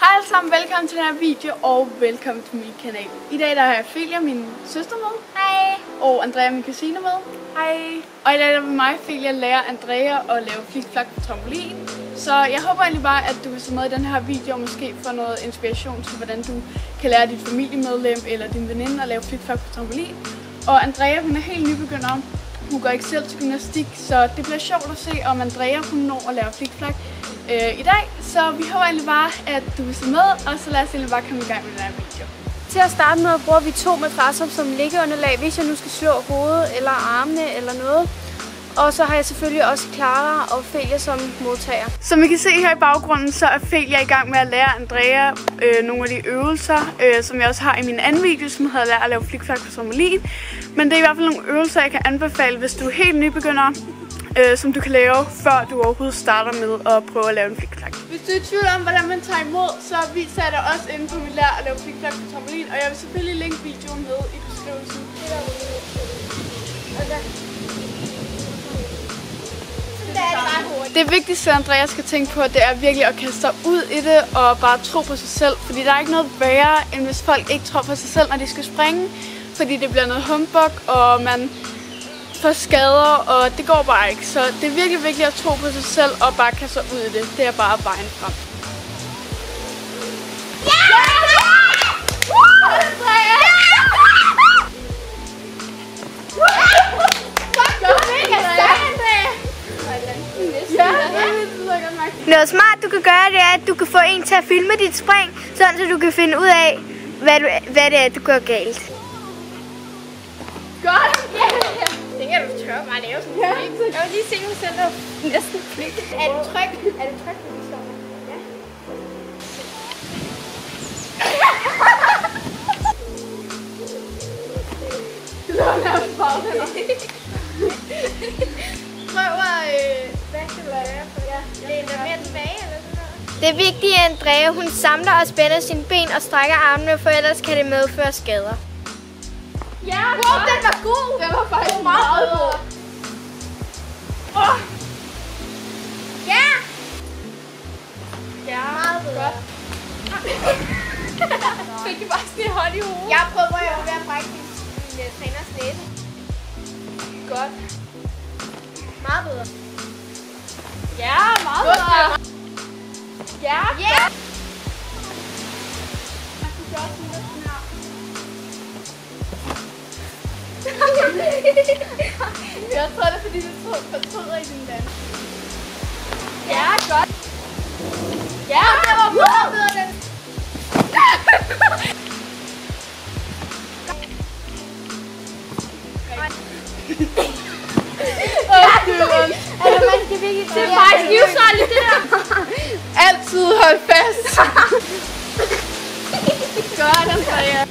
Hej alle sammen, velkommen til den her video og velkommen til min kanal. I dag der har jeg Ophelia, min søster med. Hej. Og Andrea, min kusine med. Hej. Og i dag der vil mig, Ophelia, lære Andrea at lave flikflak på trampolin. Så jeg håber egentlig bare, at du vil se med i den her video og måske få noget inspiration til, hvordan du kan lære dit familiemedlem eller din veninde at lave flikflak på trampolin. Og Andrea, hun er helt nybegynder. Hun går ikke selv til gymnastik, så det bliver sjovt at se, om Andrea hun når at lave flikflak i dag. Så vi håber egentlig bare, at du vil se med, og så lad os egentlig bare komme i gang med den her video. Til at starte med bruger vi 2 madrasser som liggeunderlag, hvis jeg nu skal slå hovedet eller armene eller noget. Og så har jeg selvfølgelig også Clara og Ophelia som modtager. Som I kan se her i baggrunden, så er Ophelia i gang med at lære Andrea nogle af de øvelser, som jeg også har i min anden video, som hedder Lær at lave flikflak på trampolin. Men det er i hvert fald nogle øvelser, jeg kan anbefale, hvis du er helt nybegynder, som du kan lave, før du overhovedet starter med at prøve at lave en flikflak. Hvis du er i tvivl om, hvordan man tager imod, så viser jeg dig også inde på mit Lær at lave flikflak på trampolin, og jeg vil selvfølgelig linke videoen med i beskrivelsen. Det vigtigste, Andrea skal tænke på, det er virkelig at kaste sig ud i det og bare tro på sig selv. Fordi der er ikke noget værre, end hvis folk ikke tror på sig selv, når de skal springe. Fordi det bliver noget humbug, og man får skader, og det går bare ikke. Så det er virkelig vigtigt at tro på sig selv og bare kaste sig ud i det. Det er bare vejen frem. Noget smart du kan gøre, det er, at du kan få en til at filme dit spring, sådan så du kan finde ud af, hvad det er, du gør galt. Godt! Det kan du tør bare lave sådan en flip. Jeg vil lige se mig selv og næsten flip. Er du tryg? Er du tryg, når vi står der? Ja. Hvad skal du lave? Læn dig mere tilbage eller sådan noget? Det er vigtigt, at Andrea hun samler og spænder sine ben og strækker armene, for ellers kan det medføre skader. Ja, wow, den var god! Den var faktisk meget god. Ja! Ja, meget godt. Fik du bare sådan en hold i hovedet? Jeg prøver jo at være brække min træners næse. Godt. Meget bedre. Ja, meget bedre. Ja. Ja! Man kunne gøre sådan lidt her. Jeg tror det er fordi du fortryder i din dans. Ja, godt. Ja, det var meget bedre den. Altså man skal virkelig... Det er faktisk livsfarligt det der. Altid hold fast. Godt, Andrea.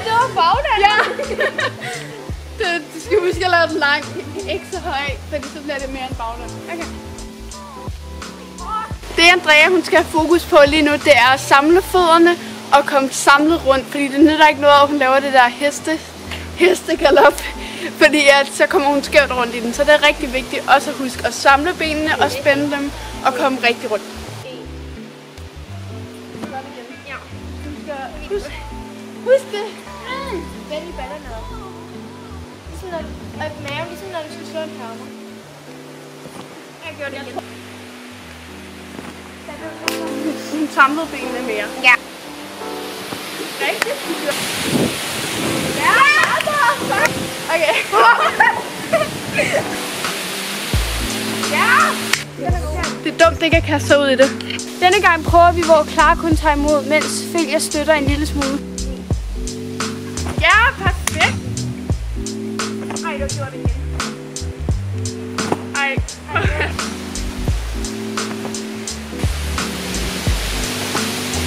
Det var bagdans. Ja. Du skal huske at lave den lang. Ikke så høj, fordi så bliver det mere en bagdans. Okay. Det Andrea hun skal have fokus på lige nu, det er at samle fødderne og komme samlet rundt. Fordi det nytter ikke noget, at hun laver det der hestegalop. Fordi så kommer hun skævt rundt i den. Så det er rigtig vigtigt også at huske at samle benene og spænde dem og komme rigtig rundt. Ja. Du skal husk det. Vend i ballerne op. Ligesom når maven, ligesom når du skal slå en hammer. Jeg gjorde det igen. Hun samlede benene mere. Ja. Rigtigt. Ja! Okay. Ja! Det er dumt ikke at kaste sig ud i det. Denne gang prøver vi, hvor Clara kun tager imod, mens Ophelia støtter en lille smule. Ja, perfekt. Ej, du gjorde det igen. Ej.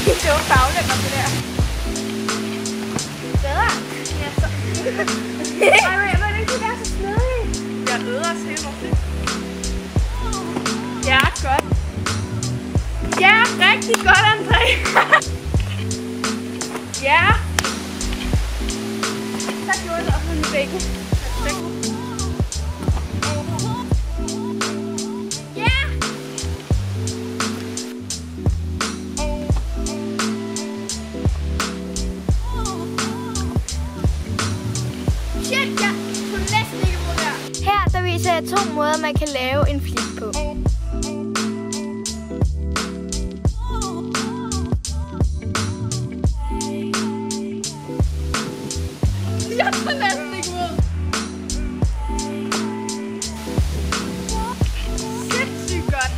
Det var baglænder, det der. Bedre? Ja, så. Ej, hvordan kan du være så snedig? Jeg øder os helt ordentligt. Ja, godt. Ja, rigtig godt, Andrea. Ja. Der gjorde det også med begge. Perfekt. introducerer jeg 2 måder, man kan lave en flik på. Jeg får næsten ikke ud. Sindssygt godt.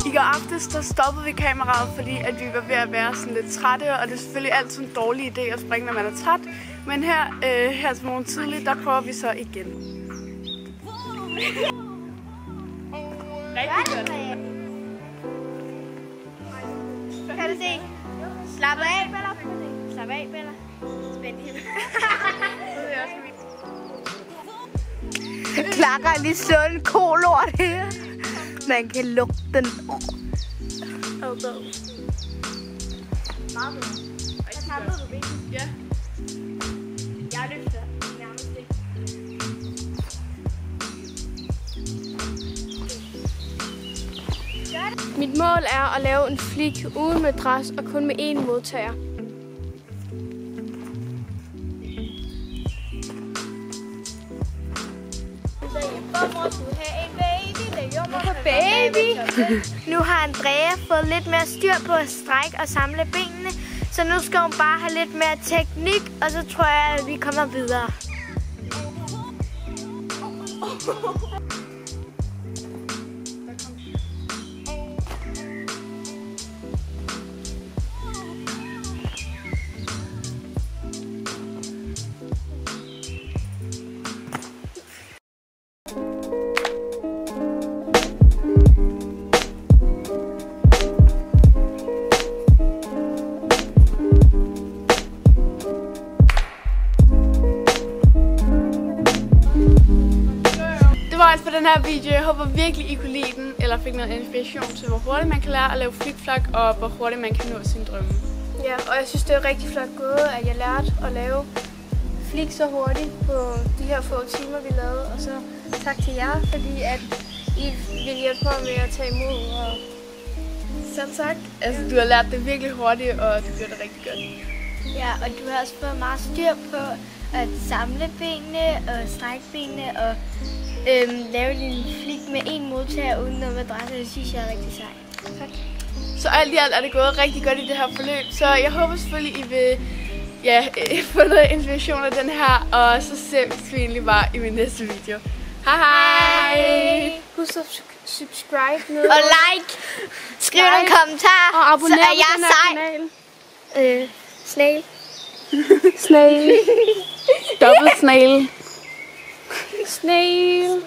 I går aftes, der stoppede vi kameraet, fordi at vi var ved at være sådan lidt trætte, og det er selvfølgelig altid en dårlig idé at springe, når man er træt. Men her til morgen tidligt, der prøver vi så igen. Rigtig godt. Kan du se? Slap af, Bella. Slap af, Bella. Spænd hende. Clara har lige slået en kolort her. Man kan lugte den. Meget bedre. Jeg tappede du benet. Ja. Jeg løfter nærmest ikke. Mit mål er at lave en flik uden madras og kun med én modtager. Baby! Nu har Andrea fået lidt mere styr på at strække og samle benene, så nu skal hun bare have lidt mere teknik, og så tror jeg, at vi kommer videre. Det var alt for den her video. Jeg håber virkelig, I kunne lide den, eller fik noget inspiration til, hvor hurtigt man kan lære at lave flikflak, og hvor hurtigt man kan nå sine drømme. Ja, og jeg synes, det er rigtig flot gået, at jeg lærte at lave flik så hurtigt på de her få timer, vi lavede. Og så tak til jer, fordi at I vil hjælpe mig med at tage imod. Og Selv tak. Altså, du har lært det virkelig hurtigt, og du gjorde det rigtig godt. ja, og du har også fået meget styr på at samle benene og strække benene og lave din flik med én modtager uden noget madras. Det synes jeg er rigtig sejt. Tak. Så alt i alt er det gået rigtig godt i det her forløb, så jeg håber selvfølgelig, I vil få noget inspiration af den her, og så ses vi egentlig bare i min næste video. Hej hej! Husk at subscribe ned. Og like. Skriv nogle kommentarer. Og abonner så er på jeg den her sej. kanal. Snail. Snail. Double snail. Snail.